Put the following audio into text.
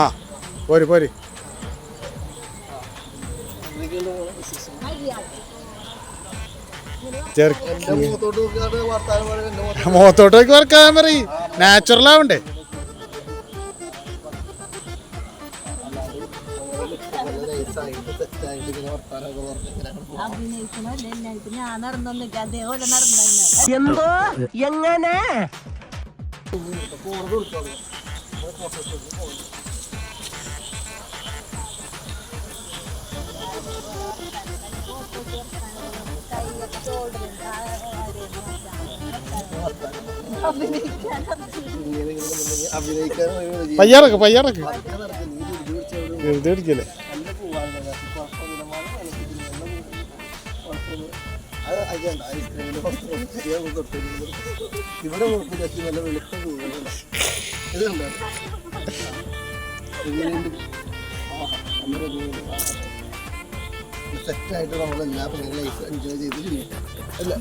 ആ പോര് പോര്. മുഖത്തോട്ടേക്ക് വർക്കാൻ പറയും, നാച്ചുറൽ ആവണ്ടേ. എന്തോ എങ്ങനെ പയ്യാറക്ക് പയ്യാറക്ക് വെറുതെ അടിക്കല്ലേ. ഇവിടെ നല്ല വെളുത്ത ഇതുണ്ട്. സെറ്റായിട്ട് നമ്മളെല്ലാ പെണ്ണുങ്ങളും ലൈഫ് എൻജോയ് ചെയ്ത് ജീവിക്കാം അല്ലേ?